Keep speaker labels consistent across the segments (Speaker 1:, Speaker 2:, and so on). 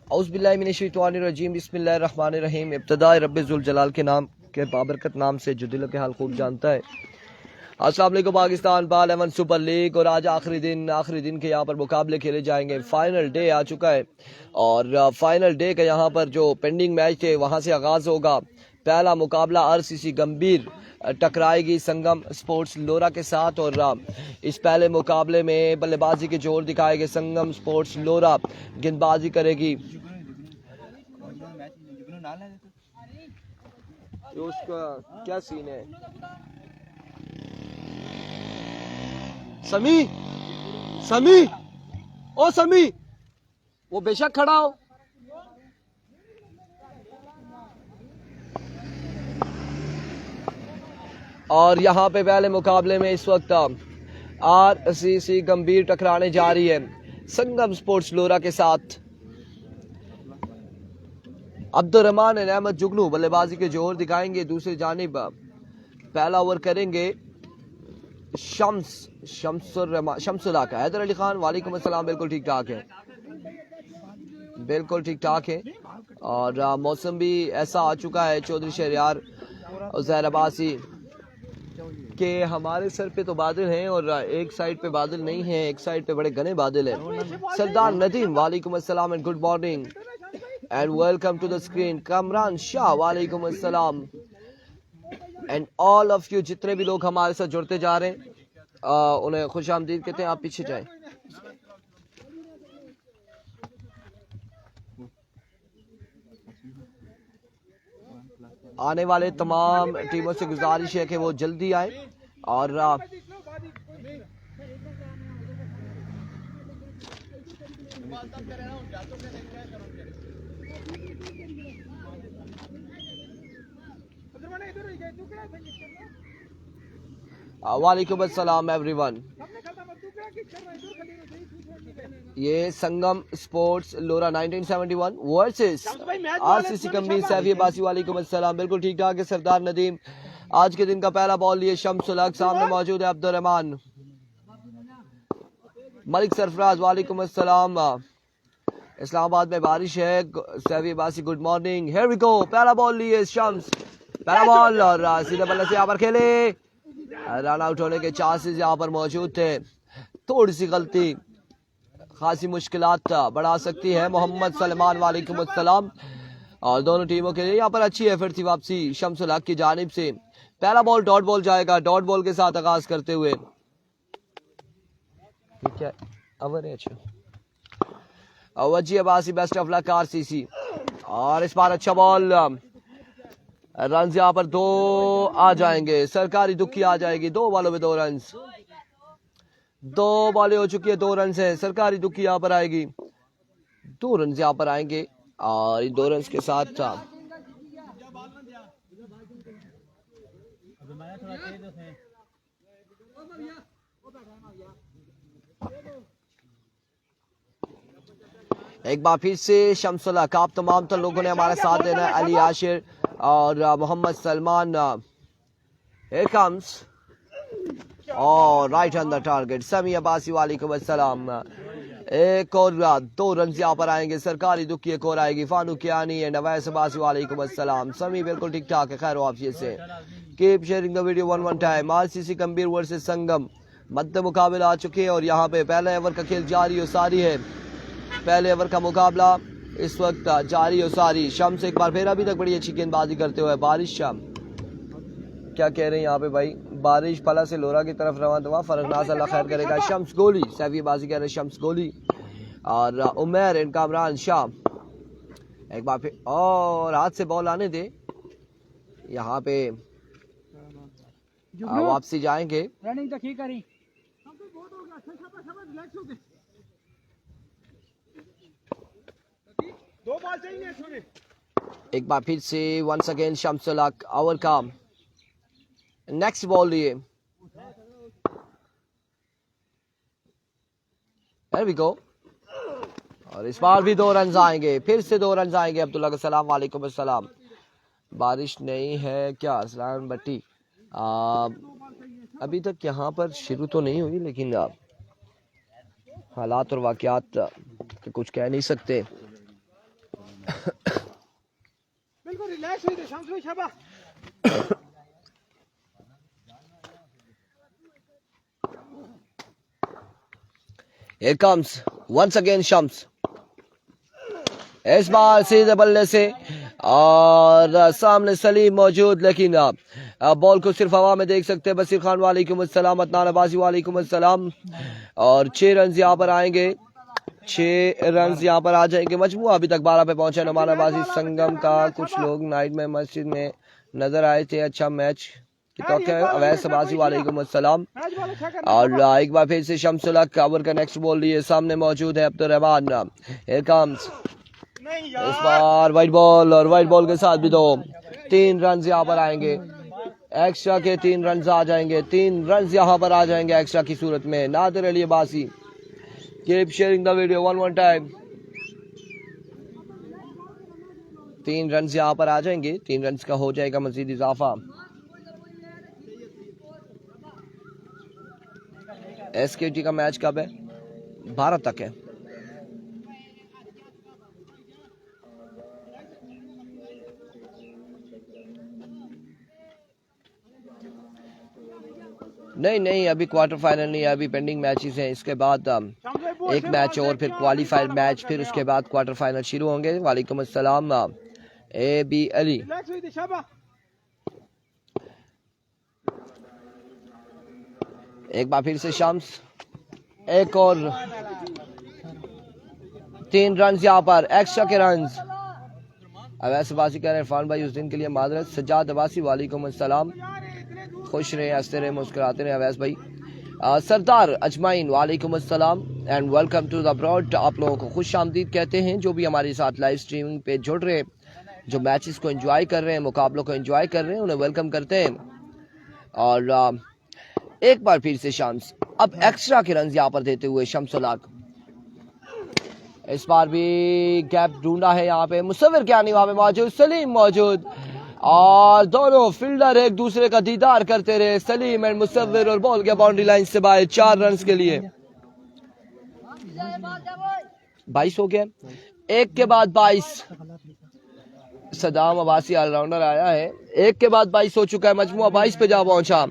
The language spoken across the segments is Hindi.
Speaker 1: औज़ुबिल्लाहिमिनश्शैतानिर्रजीम बिस्मिल्लाहिर्रहमानिर्रहीम। इब्तिदाए रब्बिल जलाल के नाम के बाबरकत नाम से जो दिल के हाल खूब जानता है। अस्सलाम वालेकुम पाकिस्तान पार्लियामेंट सुपर लीग। और आज आखिरी दिन के यहाँ पर मुकाबले खेले जाएंगे। फाइनल डे आ चुका है और फाइनल डे के यहाँ पर जो पेंडिंग मैच थे वहाँ से आगाज़ होगा। पहला मुकाबला आरसीसी गंभीर टकराएगी संगम स्पोर्ट्स लोरा के साथ और इस पहले मुकाबले में बल्लेबाजी के जोर दिखाएंगे संगम स्पोर्ट्स लोरा, गेंदबाजी करेगी। उसका क्या सीन है? समी समी ओ समी, वो बेशक खड़ा हो। और यहाँ पे पहले मुकाबले में इस वक्त आरसीसी गंभीर टकराने जा रही है संगम स्पोर्ट्स लोरा के साथ। अब्दुर्रहमान अहमद जुगनू बल्लेबाजी के जोर दिखाएंगे। दूसरी जानिब पहला ओवर करेंगे शम्सुल्लाह का। हैदर अली खान वालेकुम अस्सलाम। बिल्कुल ठीक ठाक है, बिल्कुल ठीक ठाक है। और मौसम भी ऐसा आ चुका है चौधरी शहरयार उज़ैर अब्बासी के हमारे सर पे तो बादल हैं और एक साइड पे बादल नहीं है, एक साइड पे बड़े घने बादल हैं। सरदार नदीम वालेकुम अस्सलाम and good morning and welcome to the screen. Kamran Shah वालेकुम अस्सलाम एंड ऑल ऑफ यू जितने भी लोग हमारे साथ जुड़ते जा रहे हैं उन्हें खुश आमदीद कहते हैं। आप पीछे जाएं। आने वाले तमाम टीमों से गुजारिश है कि वो जल्दी आए और वालेकुम अस्सलाम एवरीवन। ये Sangam sports Lora 1971 versus RCC company Saifi Abbasi वालेकुम अस्सलाम। बिल्कुल ठीक ठाक है सरदार नदीम। आज के दिन का पहला बॉल लिए शम्सुल हक, सामने मौजूद है अब्दुर्रहमान। मलिक सरफराज वालेकुम अस्सलाम। इस्लामाबाद में बारिश है। Saifi Abbasi good morning. Here we go. पहला बॉल लिए शम्स, पहला बॉल और सीधे बल्ले से यहाँ पर खेले। रन आउट होने के चांसेस यहाँ पर मौजूद थे। थोड़ी सी गलती खासी मुश्किलात बढ़ा सकती है। मोहम्मद सलमान वालेकुम अस्सलाम। और दोनों टीमों के लिए यहाँ पर अच्छी एफर्ट थी वापसी शम्सुल हक की जानिब से। पहला बॉल डॉट बॉल जाएगा। डॉट बॉल के साथ आगाज करते हुए क्या अवर है? अच्छा वजी Abbasi best of luck RCC. और इस बार अच्छा बॉल, रन यहाँ पर दो आ जाएंगे। सरकारी दुखी आ जाएगी। 2 बॉलों में 2 रन, 2 बॉलें हो चुकी है, 2 रन है। सरकारी दुखी यहाँ पर आएगी। 2 रन यहाँ पर आएंगे और इन 2 रन के साथ एक बार फिर से शम्सुल हक। आप तमाम तो लोगों ने हमारा साथ देना है। अली आशिर और मोहम्मद सलमान। Here comes और राइट ऑन द टारगेट समी अब्बासी वालेकुम अस्सलाम। एक और 2 रन यहाँ पर आएंगे। सरकारी दुखी एक और आएगी। फानूक कियानी एंड अवैस अब्बासी वालेकुम अस्सलाम। समी बिल्कुल ठीक ठाक है, खैर वापसी से। Keep sharing the video one time. RCC गंभीर वर्सेस संगम मध्य मुकाबला आ चुके हैं और यहाँ पे पहले ओवर का खेल जारी और सारी है। पहले ओवर का मुकाबला इस वक्त जारी और सारी। शम्स एक बार फिर अभी तक बड़ी अच्छी गेंदबाजी करते हुए। बारिश क्या कह रहे हैं यहाँ पे भाई? बारिश फला से लोरा की तरफ रवाना हुआ। फरगनाज अल्लाह खैर करेगा। शम्स गोली, सैफी बाजी कह रहे हैं शम्स गोली। और उमर एंड कामरान शाह एक बार फिर और हाथ से बॉल आने दे। यहाँ पे वापसी जाएंगे। रनिंग तो ठीक करी। एक बार फिर से वंस अगेन शम्सुल हक ओवर का नेक्स्ट बॉल लिए। There we go। और इस बार भी 2 रन आएंगे। फिर से 2 रन आएंगे। अब्दुल्ला का सलाम वालेकुम अस्सलाम। बारिश नहीं है क्या असलान भट्टी? अभी तक यहाँ पर शुरू तो नहीं हुई, लेकिन हालात और वाक़यात के कुछ कह नहीं सकते।
Speaker 2: बिल्कुल रिलैक्स हुई थे शम्स भाई शाबा।
Speaker 1: Here comes once again Shams. इस बार सीधे बल्ले से और सामने सलीम मौजूद, लेकिन बॉल को सिर्फ हवा में देख सकते हैं। बसीर खान वालेकुम अस्सलाम, अदनान अब्बासी वालेकुम अस्सलाम। और 6 रन यहाँ पर आएंगे, 6 रन यहाँ पर आ जाएंगे। मजमू अभी तक 12 पे पहुंचे। नुमान अब्बासी संगम का कुछ लोग नाइट में मस्जिद में नजर आए थे। अच्छा मैच अवैस अब्बासी वालेकुम अस्सलाम। और एक बार फिर से शम्सुल हक ओवर का नेक्स्ट बॉल लिए सामने मौजूद है अब्दुल रहमान। हियर कम्स इस बार वाइट बॉल, और वाइट बॉल के साथ भी 3 रन यहाँ पर आएंगे। एक्स्ट्रा के 3 रन आ जाएंगे, 3 रन यहाँ पर आ जाएंगे एक्स्ट्रा की सूरत में। Nadir Ali Abbasi, keep sharing the video one time. 3 run यहाँ पर आ जाएंगे, 3 रन का हो जाएगा मजीद इजाफा। एसकेटी का मैच कब है? 12 तक है। नहीं अभी क्वार्टर फाइनल नहीं है, अभी पेंडिंग मैचेस हैं। इसके बाद एक मैच और, फिर क्वालिफायर मैच, फिर उसके बाद क्वार्टर फाइनल शुरू होंगे। वालेकुम अस्सलाम ए बी अली। एक बार फिर से शम्स, एक और 3 रन यहाँ पर एक्स्ट्रा के रन। अवैस अब्बासी कह रहे हैं इरफान भाई उस दिन के लिए माजरत। सज्जाद अब्बासी वालेकुम अस्सलाम, खुश रहे, हंसते रहे, मुस्कुराते रहे अवैस भाई। सरदार अजमाइन वालेकुम अस्सलाम and welcome to the broad. आप लोगों को खुश आमदीद कहते हैं जो भी हमारे साथ लाइव स्ट्रीमिंग पे जुड़ रहे हैं, जो मैचेस को एंजॉय कर रहे हैं, मुकाबलों को एंजॉय कर रहे हैं, उन्हें वेलकम करते हैं। और एक बार फिर से शम्स अब एक्स्ट्रा के रन यहाँ पर देते हुए शम्सुल हक। इस बार भी गैप ढूंढा है यहाँ पे, मुसव्विर क्या नहीं वहां पे मौजूद, सलीम मौजूद, और दोनों फील्डर एक दूसरे का दीदार करते रहे, सलीम एंड मुसव्विर, और बॉल गया बाउंड्री लाइन से बाहर। 4 रन के लिए 22 हो गया, एक के बाद 22। सदाम अब्बासी ऑलराउंडर आया है, एक के बाद 22 हो चुका है। मजमुआ 22 पे जा पहुंचा।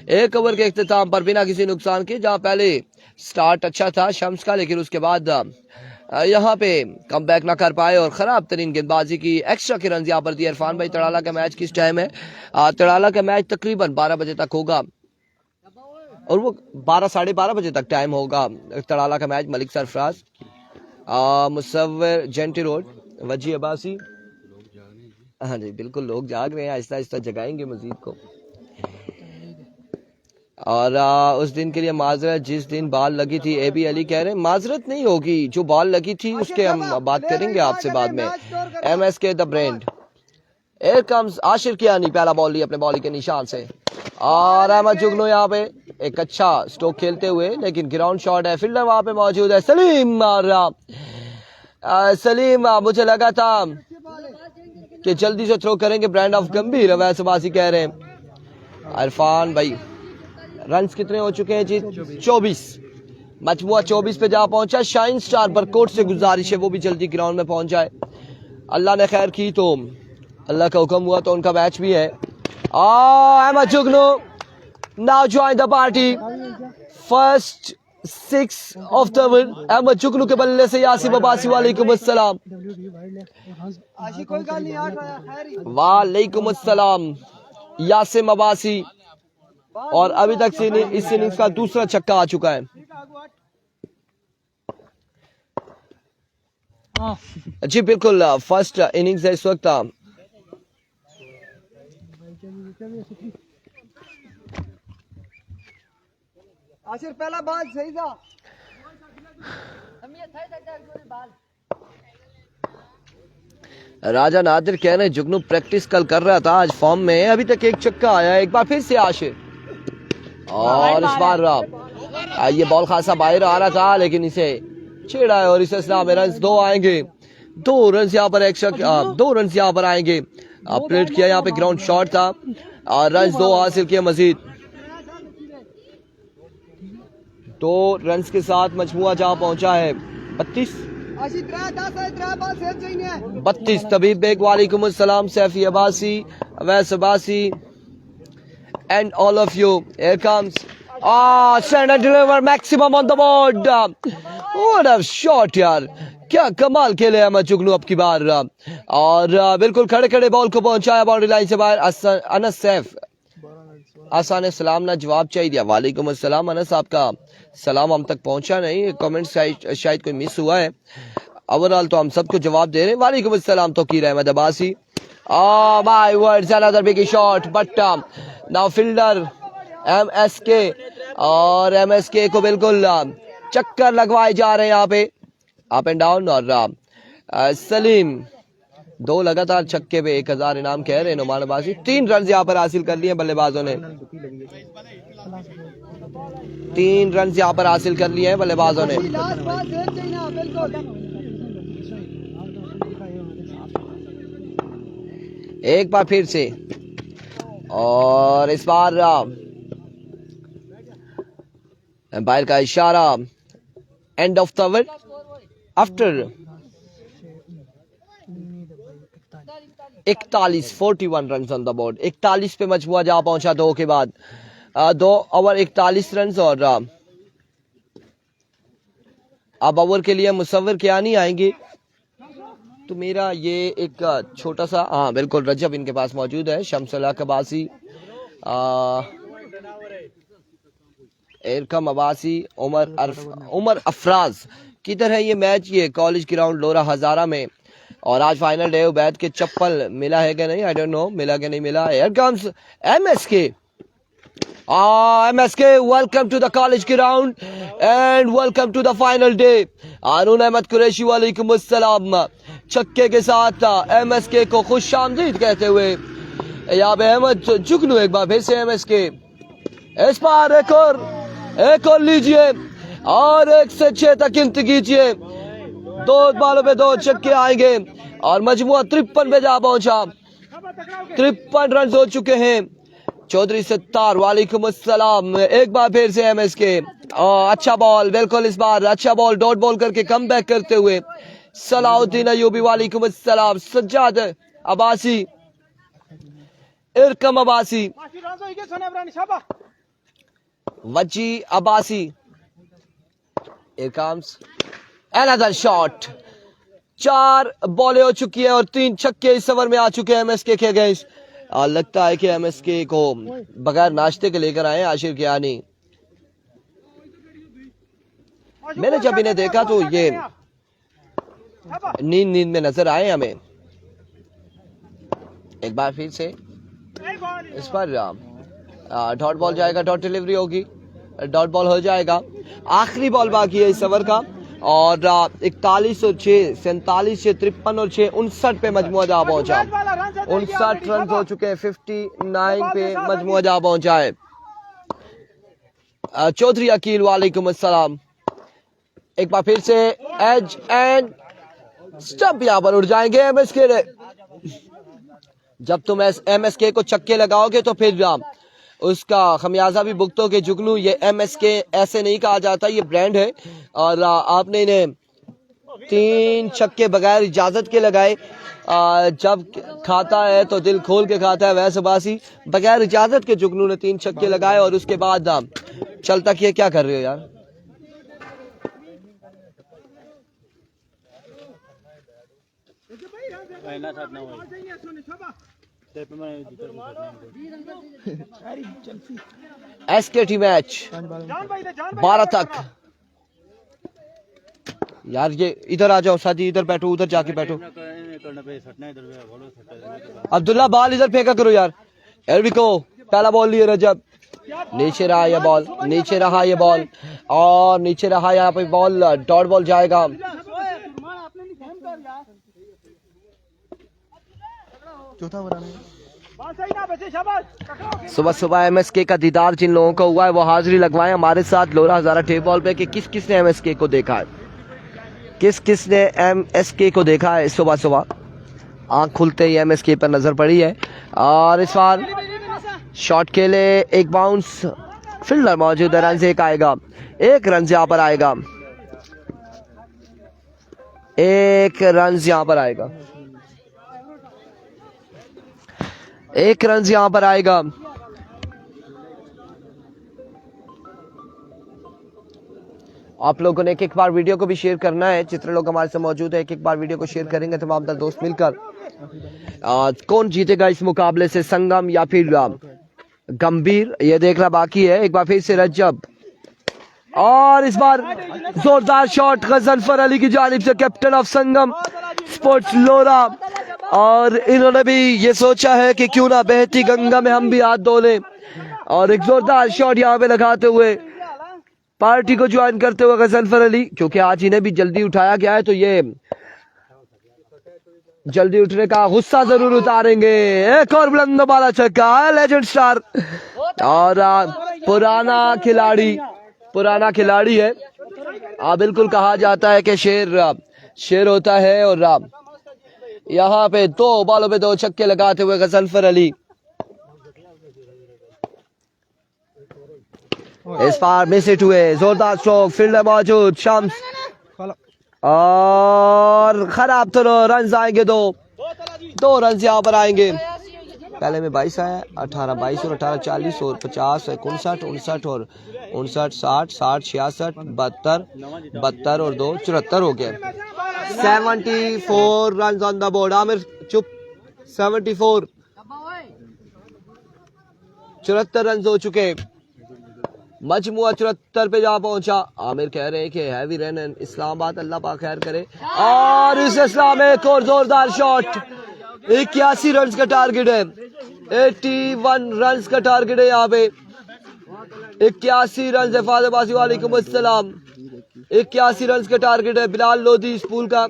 Speaker 1: एक ओवर के इख्तिताम पर बिना किसी नुकसान के, जहां पहले स्टार्ट अच्छा था शम्स का, लेकिन उसके बाद यहाँ पे कम बैक ना कर पाए और खराब तरीन गेंदबाजी की। एक्स्ट्रा के रन यहाँ पर दिए। इरफान भाई तड़ाला का मैच किस टाइम है? तड़ाला का मैच तकरीबन 12 बजे तक होगा, और वो 12 साढ़े 12 बजे तक टाइम होगा तड़ाला का मैच। मलिक सरफराज, मुसव्विर जेंटी रोड, वजी अब्बासी। हाँ जी बिल्कुल, लोग जाग रहे हैं, आहिस्ता आहिस्ता जगाएंगे मजीद को। और उस दिन के लिए माजरत, जिस दिन बॉल लगी थी। ए बी अली कह रहे हैं माजरत नहीं होगी, जो बॉल लगी थी उसके हम बात करेंगे आपसे बाद में। MSK the brand. Here comes Ashir Kiyani, पहला बॉल ली अपने बॉलिंग के निशान से, और अहमद जुगनू यहाँ पे एक अच्छा स्ट्रोक खेलते हुए, लेकिन ग्राउंड शॉट है। फील्डर वहां पे मौजूद है सलीम। सलीम मुझे लगा था कि जल्दी से थ्रो करेंगे, ब्रांड ऑफ गंभीर अवैस अब्बासी कह रहे हैं। इरफान भाई रन्स कितने हो चुके हैं जी? 24। मजमुआ 24 पे जा पहुंचा। शाइन स्टार बरकोट से गुजारिश है वो भी जल्दी ग्राउंड में पहुंच जाए। अल्लाह ने खैर की तो, अल्लाह का हुक्म हुआ तो उनका मैच भी है। Ahmed Jugnu now join the party. First 6 of the over Ahmed Jugnu के बल्ले से यासिम अब्बासी वालेकुम अस्सलाम। वालेकुम अस्सलाम यासिम अब्बासी, और अभी तक से इस इनिंग्स का दूसरा छक्का आ चुका है। जी बिल्कुल, फर्स्ट इनिंग्स है इस वक्त।
Speaker 2: आशिर पहला बॉल सही था।
Speaker 1: राजा नादिर कह रहे हैं जुगनू प्रैक्टिस कल कर रहा था, आज फॉर्म में है, अभी तक एक छक्का आया है। एक बार फिर से आशिर, और इस बार ये बॉल खासा बाहर आ रहा था, लेकिन इसे छेड़ा है और इस में रन 2 आएंगे। 2 रन यहाँ पर एक्स्ट्रा, 2 रन यहाँ पर आएंगे। प्लेट किया यहाँ पे, ग्राउंड शॉट था, और रन 2 हासिल किया मजीद। 2 रन के साथ मजमुआ जहाँ पहुंचा है 32।
Speaker 2: आशी 3-10 है 3 बॉल सेफ चाहिए
Speaker 1: 32 तबीब बेग वालेकुम अस्सलाम Saifi Abbasi Awais Abbasi and all of you. Here comes send and deliver maximum on the board. What a shot यार, क्या कमाल खेले अहमद जुगनू अब की बार और बिल्कुल खड़े खड़े बॉल को पहुंचाया बाउंड्री लाइन से बाहर। अनस सैफ आसान सलाम ना जवाब चाहिए। वालेकुम अस्सलाम अनस, आपका सलाम हम तक पहुंचा नहीं, कमेंट शायद कोई मिस हुआ है। ओवरऑल तो हम सबको जवाब दे रहे हैं। वालेकुम अस्सलाम Tauqeer Ahmad Abbasi. Oh my words, another big shot, but now fielder MSK और MSK को बिल्कुल चक्कर लगवाए जा रहे हैं यहाँ पे अप एंड डाउन। और सलीम 2 लगातार छक्के पे 1000 इनाम कह रहे हैं नुमान अब्बासी। 3 रन यहाँ पर हासिल कर लिए बल्लेबाजों ने, 3 रन यहाँ पर हासिल कर लिए हैं बल्लेबाजों ने।
Speaker 2: लास्ट बॉल सेफ चाहिए बिल्कुल।
Speaker 1: एक बार फिर से और इस बार एम्पायर का इशारा and of the over after 41 run on the board. 41 पे मजमुआ जा पहुंचा 2 के बाद 2 ओवर 41 रन। और अब ओवर के लिए मुसव्विर क्या नहीं आएंगे तो मेरा ये एक छोटा सा बिल्कुल रजब इनके पास मौजूद है, शमसुल्लाह कबासी, इरकम अब्बासी, उमर अफराज। किधर है ये मैच? ये कॉलेज ग्राउंड लोरा हजारा में और आज फाइनल डे। उबैद के चप्पल मिला है कि नहीं, आई डोंट नो, मिला कि नहीं मिला। Here comes MSK। MSK, welcome to the college ground and welcome to the final day. हारून अहमद कुरैशी वालेकुम अस्सलाम छक्के के साथ MSK को खुशामदीद कहते हुए यहाँ पे अहमद जुगनू एक बार फिर से MSK इस बार एक और लीजिए और 1 से 6 तक गिनती कीजिए। 2 बालों पे 2 छक्के आएंगे और मजमुआ 53 पे जा पहुंचा। 53 रन हो चुके हैं। चौधरी सत्तार वालेकुम अस्सलाम एक बार फिर से MSK। अच्छा बॉल, बिल्कुल इस बार अच्छा बॉल, डॉट बॉल करके कम बैक करते हुए सलाउद्दीन अयूबी वालेकुम अस्सलाम, सज्जाद अब्बासी, इरकम अब्बासी, वजी Abbasi. Here comes another shot। 4 बॉलें हो चुकी है और 3 छक्के इस ओवर में आ चुके हैं MSK के अगेंस्ट। लगता है कि MSK को बगैर नाश्ते के लेकर आए आशिर कियानी। मैंने जब इन्हें देखा तो ये नींद में नजर आए हमें। एक बार फिर से इस पर डॉट बॉल जाएगा, डॉट डिलीवरी होगी, डॉट बॉल हो जाएगा। आखिरी बॉल बाकी है इस ओवर का और 41 और 6 47 से 53 और 6 59 पे मजमुआ जा पहुंचा। 59 रन हो चुके हैं, 59 पे मजमुआ जा पहुंचा है। चौधरी अकील वालेकुम अस्सलाम एक बार फिर से एज एंड स्टंप यहाँ पर उड़ जाएंगे MSK ने। जब तुम MSK को छक्के लगाओगे तो फिर उसका खमियाजा भी भुगतोगे जुगनू। ये MSK ऐसे नहीं कहा जाता, ये ब्रांड है और आपने इन्हें 3 छक्के बगैर इजाजत के लगाए। जब खाता है तो दिल खोल के खाता है। वैसे बासी बगैर इजाजत के जुगनू ने 3 छक्के लगाए और उसके बाद चलता किए। क्या कर रहे हो यार? SKT मैच 12 तक। यार ये इधर आ जाओ साजी, इधर बैठो, उधर जाके बैठो। अब्दुल्ला बॉल इधर फेंका करो यार। एल्विको पहला बॉल लिए रजब, नीचे रहा ये बॉल, नीचे रहा ये बॉल और नीचे रहा यहाँ पे बॉल, डॉट बॉल जाएगा। सुबह सुबह MSK का दीदार जिन लोगों को हुआ है वो हाजिरी लगवाएं हमारे साथ लोरा हजारा टेप बॉल पे कि किस किस ने MSK को देखा है, किस किस ने MSK को देखा है। सुबह सुबह आंख खुलते ही MSK पर नजर पड़ी है और इस बार शॉट खेले, एक बाउंस, फील्डर मौजूद है, रन से एक आएगा, 1 रन से यहाँ पर आएगा। एक रन यहां पर आएगा, एक रन यहां पर आएगा। आप लोगों ने एक बार वीडियो को भी शेयर करना है, जितने लोग हमारे साथ मौजूद है एक बार वीडियो को शेयर करेंगे तमाम दोस्त मिलकर। कौन जीतेगा इस मुकाबले से, संगम या फिर गंभीर, ये देखना बाकी है। एक बार फिर से रज्जब, और इस बार जोरदार शॉट गजनफर अली की जानिब से, कैप्टन ऑफ संगम स्पोर्ट्स लोरा, और इन्होंने भी ये सोचा है कि क्यों ना बहती गंगा में हम भी हाथ धो लें, और एक जोरदार शॉट यहाँ पे लगाते हुए पार्टी को ज्वाइन करते हुए गजनफर अली, क्योंकि आज इन्हें भी जल्दी उठाया गया है तो ये जल्दी उठने का गुस्सा जरूर उतारेंगे। एक और बुलंद वाला छक्का, लेजेंड स्टार, और पुराना खिलाड़ी है। बिल्कुल कहा जाता है कि शेर होता है, और यहाँ पे 2 बॉलों पे 2 छक्के लगाते हुए गजनफर अली। इस बार मिस हिट हुए, जोरदार स्ट्रोक, फील्डर मौजूद शम्स, और खराब थ्रो, रन आएंगे 2 रन यहाँ पर आएंगे। पहले में 22 आया, 18 22 और 18 40 और 50 59 59 और 59 60 60 66 72 और 2 74 हो गए। 74 run on the board. Aamir चुप, 74 74 रन हो चुके, मजमुआ 74 पे जा पहुंचा। आमिर कह रहे हैं कि हैवी रन इस्लामाबाद, अल्लाह पाक खैर करे। और इस इस्लाम में एक और जोरदार शॉट, 81 रन का टारगेट है, 81 रन का टारगेट है यहाँ पे, 81 रन। फातेबाजी वालेकुम अस्सलाम, 81 रन का टारगेट है। बिलाल लोधी इस पूल का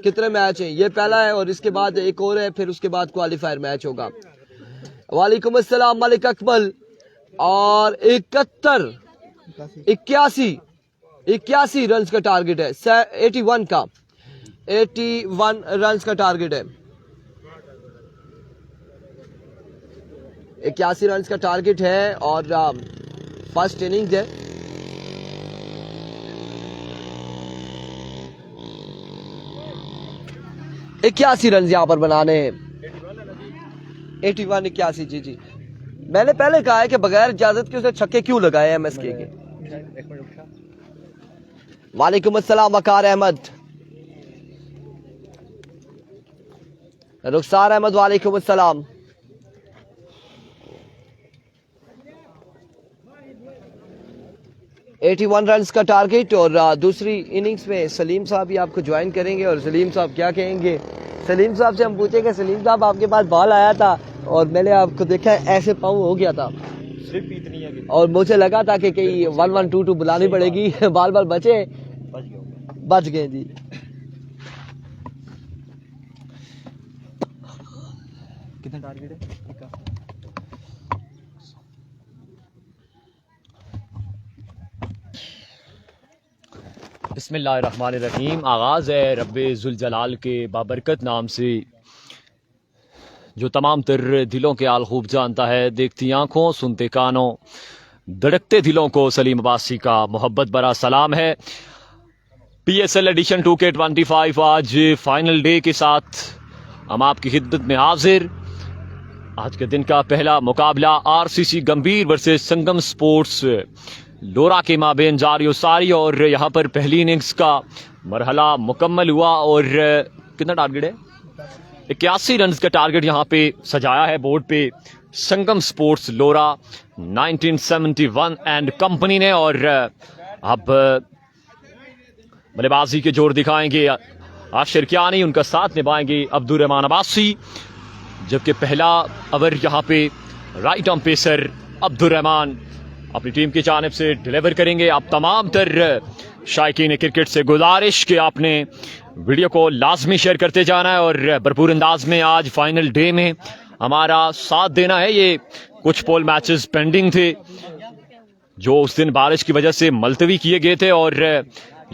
Speaker 1: कितने मैच है, ये पहला है और इसके बाद एक और है, फिर उसके बाद क्वालिफायर मैच होगा। वालेकुम अस्सलाम मलिक अकमल, और 81 रन का टारगेट है, 81 रन का टारगेट है, 81 रन का टारगेट है, और फर्स्ट इनिंग्स है। इक्यासी रन यहाँ पर बनाने हैं, 81 जी। मैंने पहले कहा है कि बगैर इजाजत के उसने छक्के क्यों लगाए एमएसके के। वालेकुम अस्सलाम वकार अहमद, रुखसार अहमद वालेकुम अस्सलाम। $81 रन का टारगेट, और दूसरी इनिंग्स में सलीम साहब भी आपको ज्वाइन करेंगे। और सलीम साहब क्या कहेंगे, सलीम साहब से हम पूछेंगे, सलीम साहब आपके पास बॉल आया था और मैंने आपको देखा ऐसे पाँव हो गया था, और मुझे लगा था कि कहीं 1122 बुलानी पड़ेगी, बाल बचे, बच गए जी। कितना टारगेट है?
Speaker 3: बिस्मिल्लाहिर्रहमानिर्रहीम। आगाज़ है रब्बे ज़ुल जलाल के बाबरकत नाम से, जो तमाम तर दिलों के हाल खूब जानता है। देखती आंखों, सुनते कानों, धड़कते दिलों को सलीम अब्बासी का मोहब्बत भरा सलाम है। PSL एडिशन 2K25 आज फाइनल डे के साथ हम आपकी खिदमत में हाजिर। आज के दिन का पहला मुकाबला RCC गंभीर वर्सेस संगम स्पोर्ट्स लोरा के माबेन जारी और सारी, और यहाँ पर पहली इनिंग्स का मरहला मुकम्मल हुआ, और कितना टारगेट है, 81 रन का टारगेट यहाँ पे सजाया है बोर्ड पे संगम स्पोर्ट्स लोरा 1971 एंड कंपनी ने। और अब बल्लेबाजी के जोर दिखाएंगे आशिर कियानी, उनका साथ निभाएंगे अब्दुर्रहमान अब्बासी, जबकि पहला ओवर यहाँ पे राइट आर्म पेसर अब्दुर्रहमान अपनी टीम की जानिब से डिलीवर करेंगे। आप तमाम तर शायकीन क्रिकेट से गुजारिश कि आपने वीडियो को लाजमी शेयर करते जाना है, और भरपूर अंदाज में आज फाइनल डे में हमारा साथ देना है। ये कुछ पोल मैचेस पेंडिंग थे जो उस दिन बारिश की वजह से मुलतवी किए गए थे, और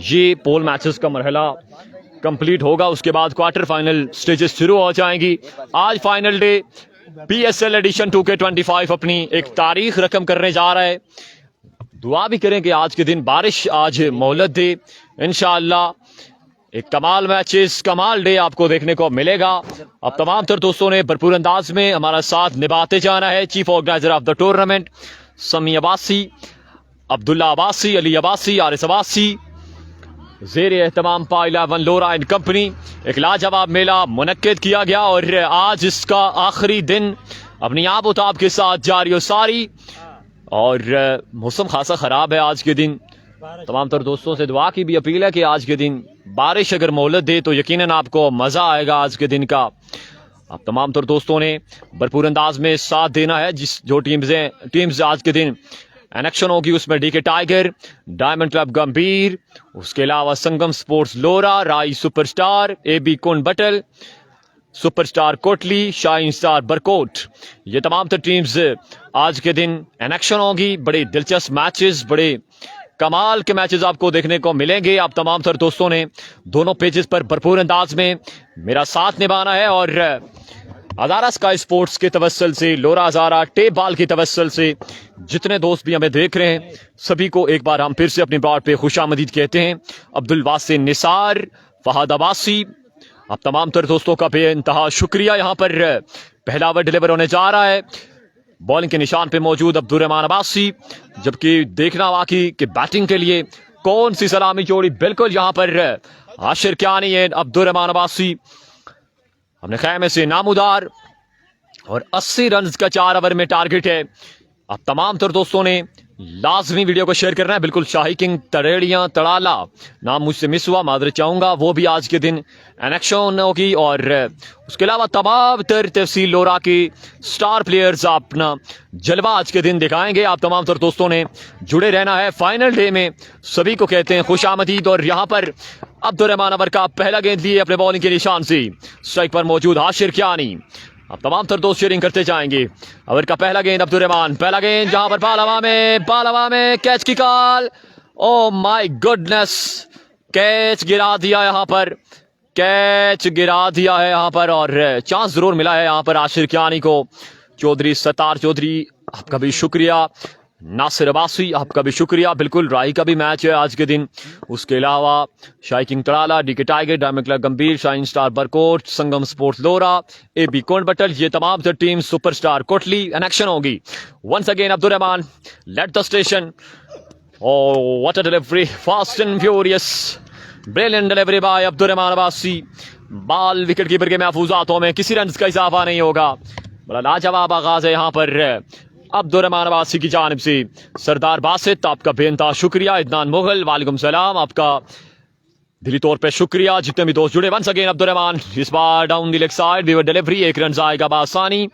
Speaker 3: ये पोल मैचेस का मरहला कंप्लीट होगा, उसके बाद क्वार्टर फाइनल स्टेजेस शुरू हो जाएंगी। आज final day PSL addition 2K25 अपनी एक तारीख रकम करने जा रहा है। दुआ भी करें कि आज के दिन बारिश आज मोहलत दे, इंशाअल्लाह एक कमाल मैचेस, कमाल डे आपको देखने को मिलेगा। अब तमाम तर दोस्तों ने भरपूर अंदाज में हमारा साथ निभाते जाना है। Chief organiser of the tournament समी अब्बासी, अब्दुल्ला अब्बासी, अली अब्बासी, आरिस अब्बासी, ज़ेर एहतमाम पा11 लोरा एंड कंपनी एक लाजवाब मेला मुनक्किद किया गया और आज इसका आखिरी दिन अपनी आबोताब के साथ जारी और सारी। और मौसम खासा ख़राब है आज के दिन। तमाम तर दोस्तों से दुआ की भी अपील है कि आज के दिन बारिश अगर मोहलत दे तो यकीनन आपको मज़ा आएगा आज के दिन का। अब तमाम तर दोस्तों ने भरपूर अंदाज में साथ देना है। जो टीम्स आज के दिन एक्शन होगी उसमें डीके टाइगर, डायमंड क्लब गंभीर, उसके अलावा संगम स्पोर्ट्स लोरा, राई सुपरस्टार, AB कुंड बटल, superstar Kotli, Shine star Barkot, ये तमाम तर टीम्स आज के दिन एक्शन होगी। बड़े दिलचस्प मैचेस, बड़े कमाल के मैचेस आपको देखने को मिलेंगे। आप तमाम तर दोस्तों ने दोनों पेजेस पर भरपूर अंदाज में मेरा साथ निभाना है और हज़ारा स्काई स्पोर्ट्स के तवस्सुल से, लोरा हज़ारा टेप बाल की तवस्सुल से जितने दोस्त भी हमें देख रहे हैं सभी को एक बार हम फिर से अपनी ब्रॉड पे खुशामदीद कहते हैं। अब्दुल वासिन निसार, फहद अब्बासी, आप तमाम तर दोस्तों का बेइंतहा शुक्रिया। यहाँ पर पहला ओवर डिलीवर होने जा रहा है। बॉलिंग के निशान पे मौजूद अब्दुर्रहमान अब्बासी, जबकि देखना बाकी कि बैटिंग के लिए कौन सी सलामी जोड़ी। बिल्कुल यहाँ पर आशिर कियानी है, अब्दुर्रहमान अब्बासी अपने खैमे से नामुदार और 80 रन का 4 ओवर में टारगेट है। अब तमाम तर दोस्तों ने लाजमी वीडियो को शेयर करना है। बिल्कुल शाही किंग तड़ेड़ियां तड़ाला नाम मुझसे मिस हुआ, मादर चाहूंगा, वो भी आज के दिन एनेक्शन होगी। और उसके अलावा तमाम तर तहसील लोरा के स्टार प्लेयर्स अपना जलवा आज के दिन दिखाएंगे। आप तमाम तर दोस्तों ने जुड़े रहना है। फाइनल डे में सभी को कहते हैं खुशामदीद। और यहाँ पर अब्दुर्रहमान अवर का पहला गेंद लिए अपने बॉलिंग के निशान से, स्ट्राइक पर मौजूद आशिर कियानी। अब तमाम तर दोस्त शेयरिंग करते जाएंगे। ओवर का पहला गेंद अब्दुर्रहमान, पहला गेंद जहां पर बाल हवा में कैच की call. Oh my goodness, catch गिरा दिया, यहाँ पर कैच गिरा दिया है यहाँ पर। और चांस जरूर मिला है यहाँ पर आशिर कियानी को। चौधरी सतार चौधरी आपका भी शुक्रिया, नासिर अब्बासी आपका भी शुक्रिया। बिल्कुल राही का भी मैच है आज के दिन। उसके अलावा Shahi king Tadala, DK tiger, diamond club Gambhir, shine star Barkot, Sangam sports Lora, AB कुंड बटल, ये तमाम टीम सुपरस्टार कोटली एक्शन होगी। Once again Abdurrahman let the station. Oh what a delivery, fast and furious, brilliant delivery by Abdurrahman Abbasi. Ball wicket keeper के महफूज हाथों में, किसी रन का इजाफा नहीं होगा। बड़ा लाजवाब आगाज है यहाँ पर अब्दुर्रहमान अब्बासी की जानिब से। सरदार बासित आपका बेइंतहा शुक्रिया। इदनान मुगल वालेकुम सलाम, आपका दिली तौर पे शुक्रिया। जितने भी दोस्त जुड़े, वंस अगेन अब्दुर्रहमान इस बार down the leg side, weaver delivery, 1 run आएगा बासानी,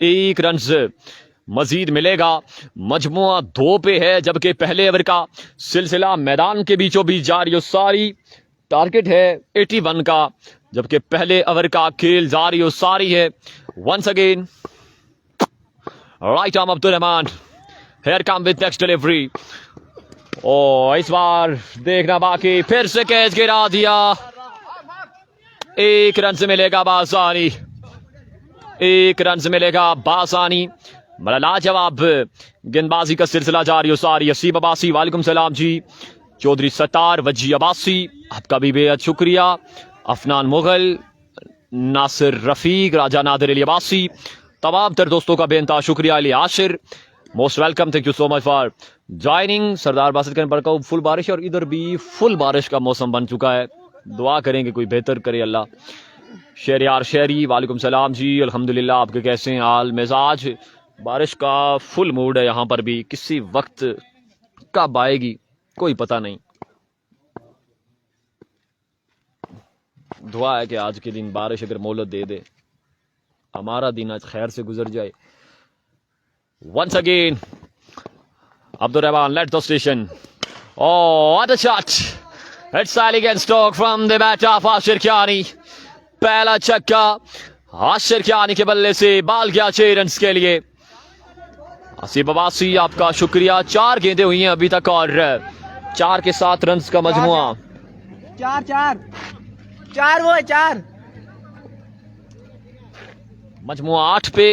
Speaker 3: 1 रन मजीद मिलेगा। मजमुआ 2 पे है, जबकि पहले ओवर का सिलसिला मैदान के बीचों बीच जारी और सारी। टारगेट है 81 का, जबकि पहले ओवर का खेल जारी और सारी है। Once again right arm Abdurrahman, here come with next delivery. Oh इस बार देखना बाकी, फिर से कैच गिरा दिया, 1 रन से मिलेगा बासानी, 1 रन से मिलेगा बासानी। बड़ा लाजवाब गेंदबाजी का सिलसिला जारी और सारी। असीब अब्बासी वालेकुम सलाम जी। चौधरी सतार, वजी अब्बासी आपका भी बेहद शुक्रिया। अफनान मुगल, नासिर रफीक, राजा नादिर अली अब्बासी, तमाम तर दोस्तों का बेइंतहा शुक्रिया। Ali Ashir most welcome, thank you so much for joining. Sardar Basit करने पर फुल बारिश, और इधर भी फुल बारिश का मौसम बन चुका है। दुआ करेंगे कोई बेहतर करे अल्लाह। शहरियार शहरी वालेकुम सलाम जी, अल्हम्दुलिल्लाह, आपके कैसे हैं हाल मिजाज। बारिश का फुल मूड है यहाँ पर भी, किसी वक्त कब आएगी कोई पता नहीं। दुआ है कि आज के दिन बारिश अगर मोहलत दे दे, हमारा दिन आज खैर से गुजर जाए। Once again Abdurrahman let the station. Oh what a shot, it's elegant stroke from the bat of Ashir Kiyani. पहला छक्का आशिर कियानी के बल्ले से, बाल गया 6 रन के लिए। आसिफ अब्बासी आपका शुक्रिया। 4 गेंदें हुई हैं अभी तक और 4 के 7 रन का मजमुआ।
Speaker 2: 4 वो है 4
Speaker 3: मजमुआ 8 पे।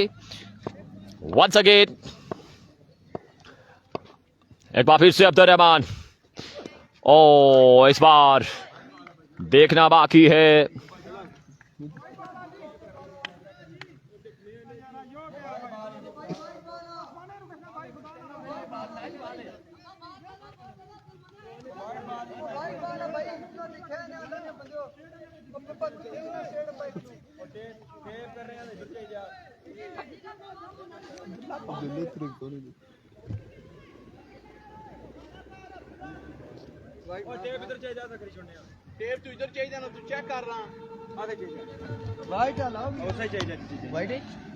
Speaker 3: वंस अगेन एक बार फिर से अब्दुर्रहमान। ओ इस बार देखना बाकी है।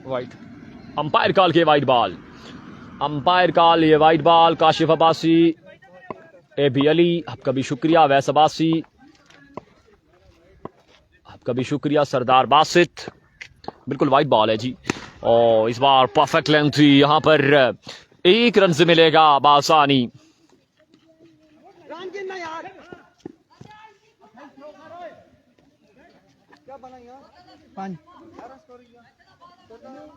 Speaker 3: वाइट अंपायर कॉल के वाइट बॉल, अंपायर कॉल ये wide ball. Kashif Abbasi, A B Ali, आपका भी शुक्रिया। वैस अब्बासी, आपका भी शुक्रिया। सरदार बासित, बिल्कुल वाइट बॉल है जी। और इस बार परफेक्ट लेंथ थी, यहां पर 1 रन से मिलेगा बासानी।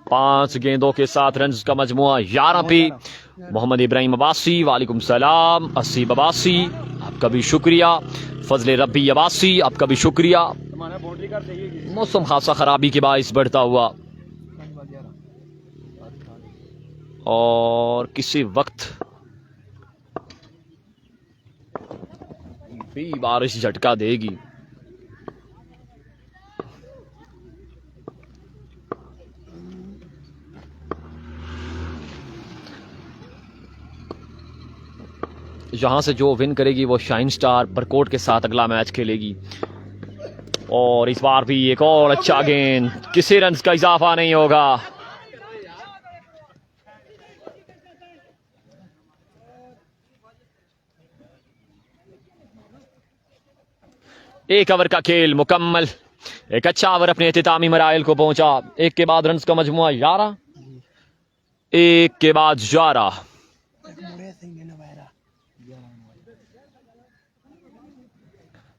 Speaker 3: पांच गेंदों के साथ रन का मजमुआ 11 पे। मोहम्मद इब्राहिम अब्बासी, वालेकुम सलाम। असीब अब्बासी, आपका भी शुक्रिया। फजले रब्बी अब्बासी, आपका भी शुक्रिया। मौसम खासा खराबी के बायस बढ़ता हुआ और किसी वक्त भी बारिश झटका देगी। यहां से जो विन करेगी वो शाइन स्टार बरकोट के साथ अगला मैच खेलेगी। और इस बार भी एक और अच्छा गेंद, किसी रन का इजाफा नहीं होगा। एक ओवर का खेल मुकम्मल। एक अच्छा ओवर अपने इख्तितामी मराइल को पहुंचा। एक के बाद रन का मजमुआ 11, एक के बाद 11।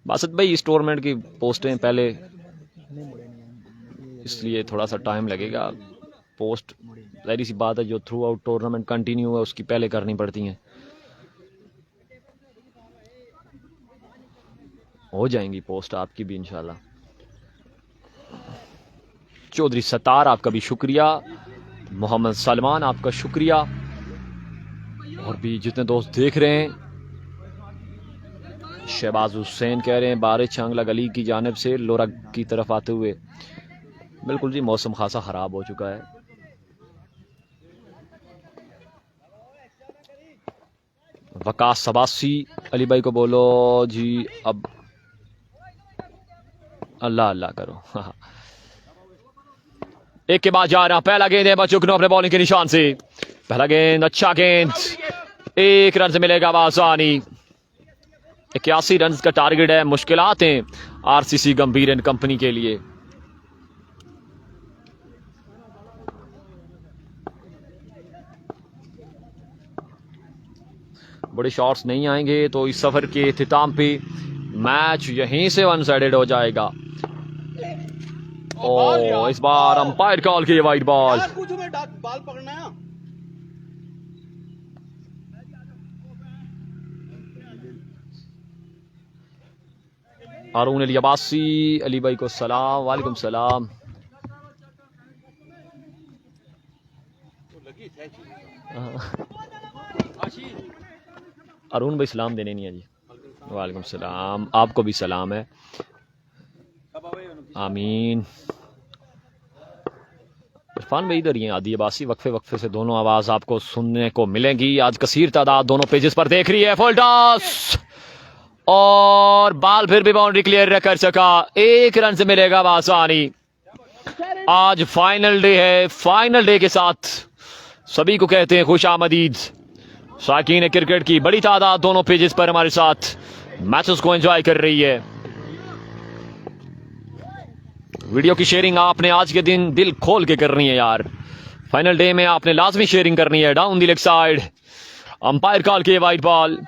Speaker 3: बासत भाई, इस टूर्नामेंट की पोस्टें पहले, इसलिए थोड़ा सा टाइम लगेगा। पोस्ट जाहिर सी बात है जो थ्रू आउट टूर्नामेंट कंटिन्यू है उसकी पहले करनी पड़ती हैं। हो जाएंगी पोस्ट आपकी भी इंशाल्लाह। चौधरी सत्तार, आपका भी शुक्रिया। मोहम्मद सलमान, आपका शुक्रिया। और भी जितने दोस्त देख रहे हैं, शहबाज हुसैन कह रहे हैं बारिश चांगला गली की जानिब से लोरा की तरफ आते हुए। बिल्कुल जी, मौसम खासा खराब हो चुका है। वकास सबासी, अली भाई को बोलो जी अब अल्लाह अल्लाह करो। एक के बाद जा रहा, पहला गेंद है बचुकनो अपने बॉलिंग के निशान से। पहला गेंद, अच्छा गेंद, 1 रन से मिलेगा बासानी। 81 रन का टारगेट है। मुश्किलात हैं आरसीसी गंभीर एंड कंपनी के लिए। बड़े शॉट्स नहीं आएंगे तो इस सफर के इख्तिताम पे मैच यहीं से वन साइडेड हो जाएगा। और इस बार अंपायर कॉल की वाइड बॉल।
Speaker 2: बाल पकड़ना है।
Speaker 3: हारून अली अब्बासी, अली भाई को सलाम। वालेकुम सलाम। अरुण भाई सलाम देने नहीं है जी। वालेकुम सलाम, आपको भी सलाम है। आमीन। इरफान भाई इधर ही हैं। आदि अब्बासी, वक्फे वक्फे से दोनों आवाज आपको सुनने को मिलेंगी। आज कसीर तादाद दोनों पेजेस पर देख रही है। फुल टॉस और बाल फिर भी बाउंड्री क्लियर कर सका। 1 रन से मिलेगा बासानी। आज फाइनल डे है। फाइनल डे के साथ सभी को कहते हैं खुश आमदीद। शौकीन क्रिकेट की बड़ी तादाद दोनों पेजेस पर हमारे साथ मैचेस को एंजॉय कर रही है। वीडियो की शेयरिंग आपने आज के दिन दिल खोल के करनी है यार। फाइनल डे में आपने लाजमी शेयरिंग करनी है। Down the leg side, umpire call के वाइड बॉल।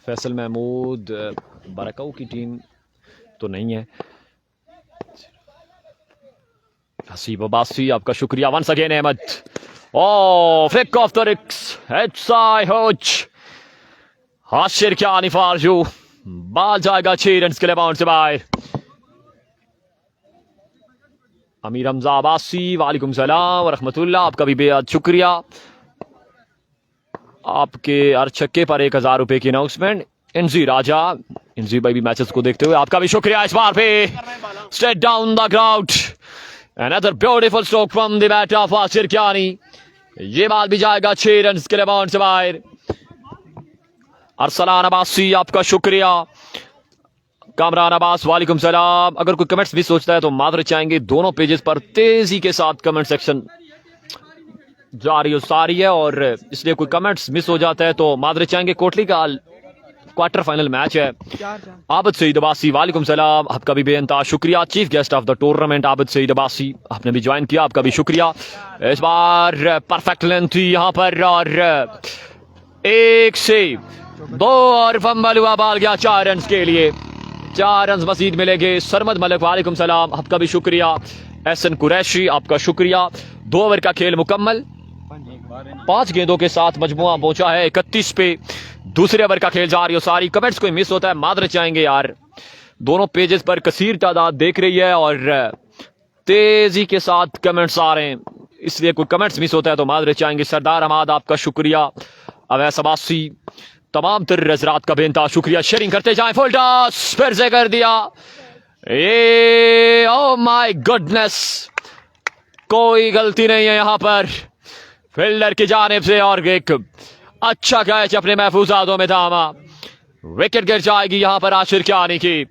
Speaker 3: फैसल महमूद, बरकाऊ की टीम तो नहीं है हसीब अब्बासी आपका शुक्रिया वंस अगेन अहमद ओ फ्लिक ऑफ द रिक्स हेडसाई होच हाशिर क्या निफारजू बाल जाएगा 6 रन के लिए बाउंड से बाहर। अमीर हमजा अब्बासी वालेकुम सलाम व रहमतुल्लाह आपका भी बेहद शुक्रिया। आपके हर छक्के पर 1000 रुपए की अनाउंसमेंट। एनजी राजा एनजी भाई भी मैचेस को देखते हुए आपका भी शुक्रिया। इस बार पे straight down the ground another beautiful stroke from the bat of Asir Kiyani. ये बाल भी जाएगा 6 रन के लिए बाउंड से बाहर। अरसलान अब्बासी आपका शुक्रिया। कामरान अब्बास वालेकुम सलाम। अगर कोई कमेंट्स भी सोचता है तो माजरत चाहेंगे। दोनों पेजेस पर तेजी के साथ कमेंट सेक्शन जारी और सारी है और इसलिए कोई कमेंट्स मिस हो जाता है तो माजरत चाहेंगे। कोटली का क्वार्टर फाइनल मैच है। आबिद सईद अब्बासी वालेकुम सलाम आपका भी बेअंतहा शुक्रिया। Chief guest of the tournament Abid Saeed Abbasi आपने भी ज्वाइन किया आपका भी शुक्रिया। इस बार परफेक्ट लेंथ थी यहाँ पर और 1 से 2 और फंबल हुआ बाल गया 4 रन के लिए। 4 रन मजीद मिलेंगे। सरमद मलिक वालेकुम सलाम आपका भी शुक्रिया। एहसन कुरैशी आपका शुक्रिया। 2 ओवर का खेल मुकम्मल। 5 गेंदों के साथ मजमुआ पहुंचा है 31 पे। दूसरे ओवर का खेल जारी और सारी। कमेंट्स कोई मिस होता है मादर चाहेंगे यार। दोनों पेजेस पर कसीर तादाद देख रही है और तेजी के साथ कमेंट्स आ रहे हैं इसलिए कोई कमेंट्स मिस होता है तो मादर चाहेंगे। सरदार अहमद आपका शुक्रिया। अवैस अब्बासी तमाम तर हजरात का बेनता शुक्रिया। शेयरिंग करते जाएं। फुल टॉस फिर से कर दिया ये। ओ माय गुडनेस कोई गलती नहीं है यहां पर फील्डर की जानिब से और एक अच्छा कैच अपने महफूज हाथों में थामा। विकेट गिर जाएगी यहां पर आशिर कियानी की।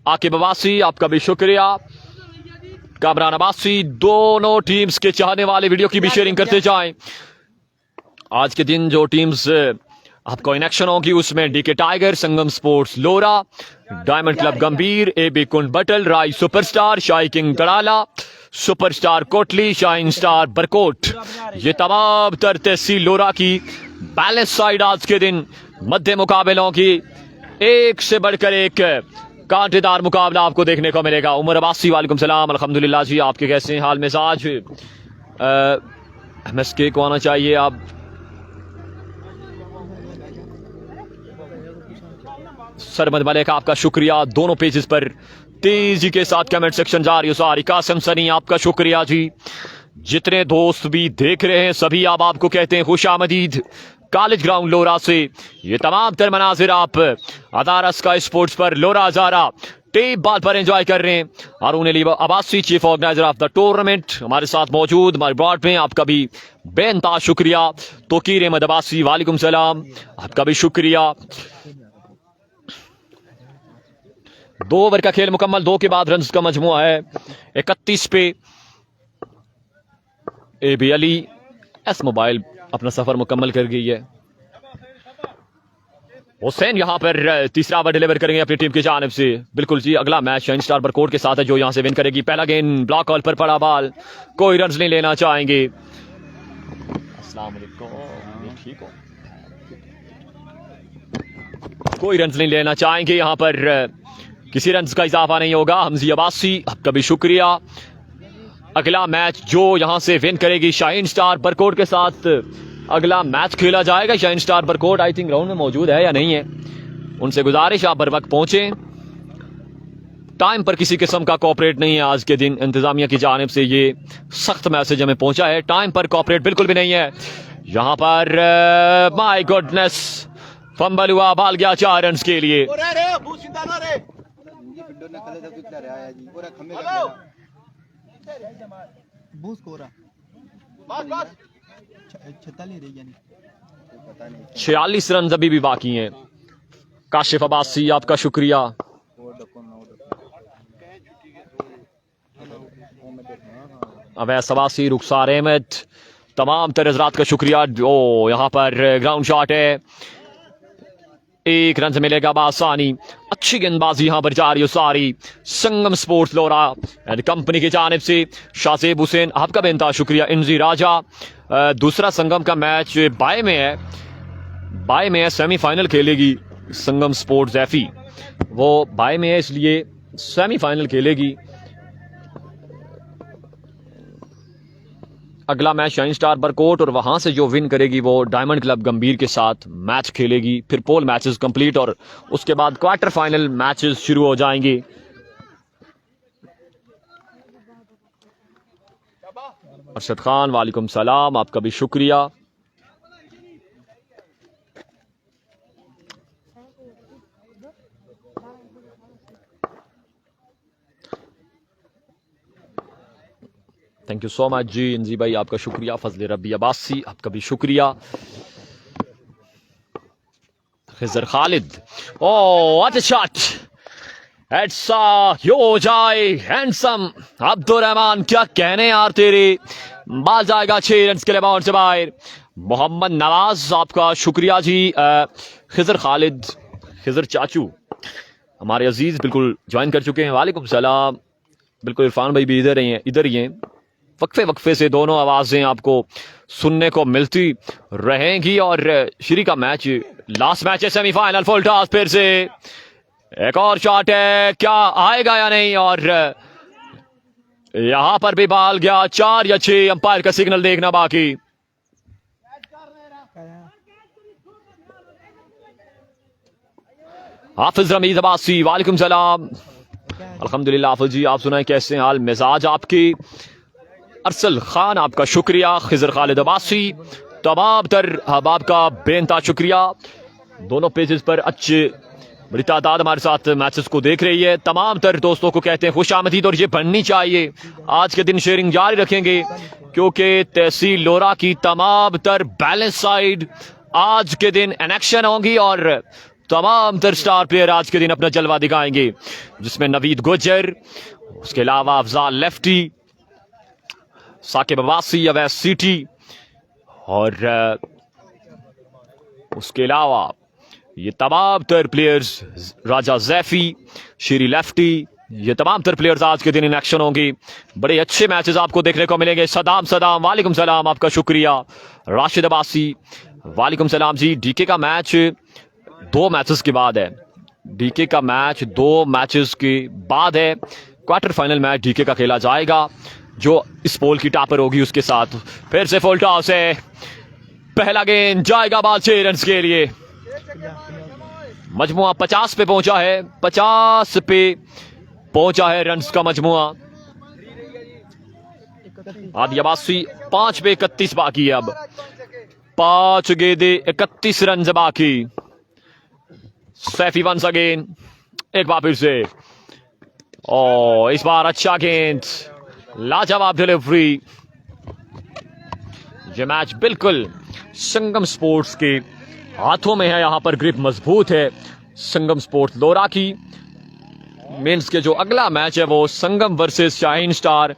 Speaker 3: आकिब अब्बासी आपका भी शुक्रिया। कामरान अब्बासी दोनों टीम्स के चाहने वाले वीडियो की भी शेयरिंग करते जाएं। आज के दिन जो टीम्स आपको इन एक्शन होगी उसमें DK Tiger, Sangam sports Lora, Diamond club Gambhir, AB Kund Batal, Rai Superstar, Shahi king Tadala, Superstar Kotli, Shine star Barkot, ये तमाम तर तहसील लोरा की बैलेंस साइड आज के दिन मध्य मुकाबलों की एक से बढ़कर एक कांटेदार मुकाबला आपको देखने को मिलेगा। उमर अब्बासी वालेकुम सलाम अल्हम्दुलिल्लाह जी आपके कैसे हैं हाल मिजाज। एमएसके को आना चाहिए आप। सरमद मलिक आपका शुक्रिया। दोनों पेजेस पर तेजी के साथ कमेंट सेक्शन जारी हो सारी। कासिम सनी आपका शुक्रिया जी। जितने दोस्त भी देख रहे हैं सभी आप आपको कहते हैं खुश आमदीद कॉलेज ग्राउंड लोरा से। ये तमाम तर मनाजिर आप अदारा स्काई स्पोर्ट्स पर लोरा हजारा टेप बॉल पर एंजॉय कर रहे हैं। Haroon Ali Abbasi chief organiser of the tournament हमारे साथ मौजूद हमारे ब्रॉड में आपका भी बेनता शुक्रिया। तोकीर अहमद अब्बासी वालेकुम सलाम आपका भी शुक्रिया। 2 ओवर का खेल मुकम्मल। 2 के बाद रन का मजमुआ है 31 पे। एबी अली एस मोबाइल अपना सफर मुकम्मल कर गई है। हुसैन यहां पर तीसरा ओवर डिलीवर करेंगे अपनी टीम की जानिब से। बिल्कुल जी अगला मैच शाइन स्टार बरकोट के साथ है जो यहां से विन करेगी। पहला गेंद ब्लॉक कॉल पर पड़ा बाल कोई रन नहीं लेना चाहेंगे। अस्सलाम वालेकुम ठीक हो कोई रन नहीं लेना चाहेंगे यहां पर किसी रन का इजाफा नहीं होगा। हमजी अब्बासी आपका भी शुक्रिया। अगला मैच जो यहां से विन करेगी शाइन स्टार बरकोट के साथ अगला मैच खेला जाएगा। Shine star Barkot I think ground में मौजूद है या नहीं है। उनसे गुजारिश आप बर वक्त पहुंचे। टाइम पर किसी किस्म का कॉपरेट नहीं है आज के दिन। इंतजामिया की जानिब से ये सख्त मैसेज हमें पहुंचा है। टाइम पर कॉपरेट बिल्कुल भी नहीं है यहां पर। माय गुडनेस फंबल हुआ बाल गया 4 रन के लिए। छियालीस रन अभी भी बाकी हैं। काशिफ अब्बासी आपका शुक्रिया। अवैस अब्बासी, रुखसार अहमद, तमाम तर हजरात का शुक्रिया। ओ यहाँ पर ग्राउंड शॉट है, 1 रन से मिलेगा बासानी। अच्छी गेंदबाजी यहां पर जारी सारी। संगम स्पोर्ट्स लोरा एंड कंपनी की जानिब से शाहजेब हुसैन आपका बेनता शुक्रिया। इंजी राजा दूसरा संगम का मैच बाय में है सेमीफाइनल खेलेगी संगम स्पोर्ट्स एफी। वो बाय में है इसलिए सेमीफाइनल खेलेगी। अगला मैच शाइन स्टार बरकोट, और वहां से जो विन करेगी वो डायमंड क्लब गंभीर के साथ मैच खेलेगी। फिर पोल मैचेस कंप्लीट और उसके बाद क्वार्टर फाइनल मैचेस शुरू हो जाएंगे। अरशद खान वालेकुम सलाम, आपका भी शुक्रिया। थैंक यू सो मच जी इंजी भाई, आपका शुक्रिया। फजल रबी अब्बासी, आपका भी शुक्रिया। खिजर खालिद, ओ अच्छा shot, it's huge I handsome Abdul Rahman, क्या कहने यार तेरे, बाल जाएगा 6 रन के लिए बाउंड से बाहर। मोहम्मद नवाज, आपका शुक्रिया जी। खिजर खालिद, खिजर चाचू हमारे अजीज बिल्कुल ज्वाइन कर चुके हैं, वालेकुम सलाम। बिल्कुल इरफान भाई भी इधर ही हैं। वक्फे वक्फे से दोनों आवाजें आपको सुनने को मिलती रहेंगी। और श्री का मैच, लास्ट मैच है सेमीफाइनल, फुल टॉस, फिर से एक और शॉट है, क्या आएगा या नहीं, और यहां पर भी बाल गया 4 या 6, अंपायर का सिग्नल देखना बाकी। हाफिज रमीज अब्बासी, वालेकुम सलाम। अल्हम्दुलिल्लाह हाफिज जी, आप सुनाएं कैसे हाल मिजाज आपकी। अरसल खान, आपका शुक्रिया। खिजर खालिद अब्बासी, तमाम तर अहबाब का बेनता शुक्रिया। दोनों पेजेस पर अच्छी बड़ी तादाद हमारे साथ मैचेस को देख रही है। तमाम तर दोस्तों को कहते हैं खुश आमदीद, और ये बढ़नी चाहिए। आज के दिन शेयरिंग जारी रखेंगे क्योंकि तहसील लोरा की तमाम तर बैलेंस साइड आज के दिन इन एक्शन होंगी और तमाम तर स्टार प्लेयर आज के दिन अपना जलवा दिखाएंगे, जिसमें नवीद गुजर, उसके अलावा अफजाल लेफ्टी, साकिब अब्बासी, अवैस सीटी, और उसके अलावा ये तमाम तर प्लेयर्स, राजा जैफी, शेरी लेफ्टी, ये तमाम तर प्लेयर्स आज के दिन इन एक्शन होंगे। बड़े अच्छे मैचेस आपको देखने को मिलेंगे। सदाम वालेकुम सलाम, आपका शुक्रिया। राशिद अब्बासी, वालेकुम सलाम जी। डीके का मैच 2 मैचेस के बाद है। डीके का मैच 2 मैचेस के बाद है। क्वार्टर फाइनल मैच डीके का खेला जाएगा, जो इस पोल की टॉपर होगी उसके साथ। फिर से फुल टॉस है, पहला गेंद जाएगा बाल 6 रन के लिए। मजमुआ 50 पे पहुंचा है, 50 पे पहुंचा है रन्स का मजमुआ। आदि अब्बासी 5 पे 31 बाकी है। अब 5 गेंदे 31 रन बाकी। सैफी वंस अगेन, एक बार फिर से, और इस बार अच्छा गेंद, लाजवाब डिलीवरी। ये मैच बिल्कुल संगम स्पोर्ट्स के हाथों में है। यहां पर ग्रिप मजबूत है संगम स्पोर्ट्स लोरा की। मेंस के जो अगला मैच है वो संगम वर्सेस शाहीन स्टार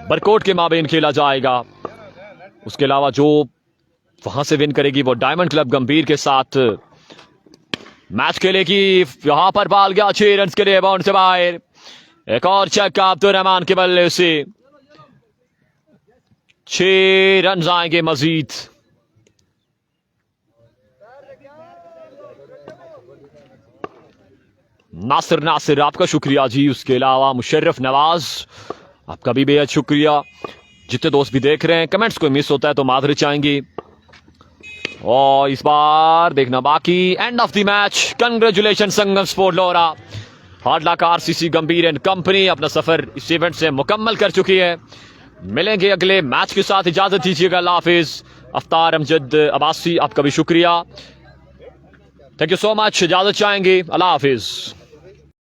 Speaker 3: बरकोट के माबेन खेला जाएगा। उसके अलावा जो वहां से विन करेगी वो डायमंड क्लब गंभीर के साथ मैच खेलेगी। यहां पर बाल गया 6 रन के लिए बाउंड से बाहर। एक और छक्का अब्दुल रहमान के बल्ले से, 6 रन आएंगे मजीद। नासिर, आपका शुक्रिया जी। उसके अलावा मुशर्रफ नवाज, आपका भी बेहद शुक्रिया। जितने दोस्त भी देख रहे हैं, कमेंट्स कोई मिस होता है तो माधुरी चाहेंगे। और इस बार देखना बाकी। End of the match, congratulation Sangam sport Lora. Hard luck RCC Gambhir and company अपना सफर इस इवेंट से मुकम्मल कर चुकी है। मिलेंगे अगले मैच के साथ, इजाजत दीजिएगा। अल्लाह हाफिज। अफ्तार अमजद अब्बासी, आपका भी शुक्रिया। थैंक यू सो मच, इजाजत चाहेंगे। अल्लाह हाफिज।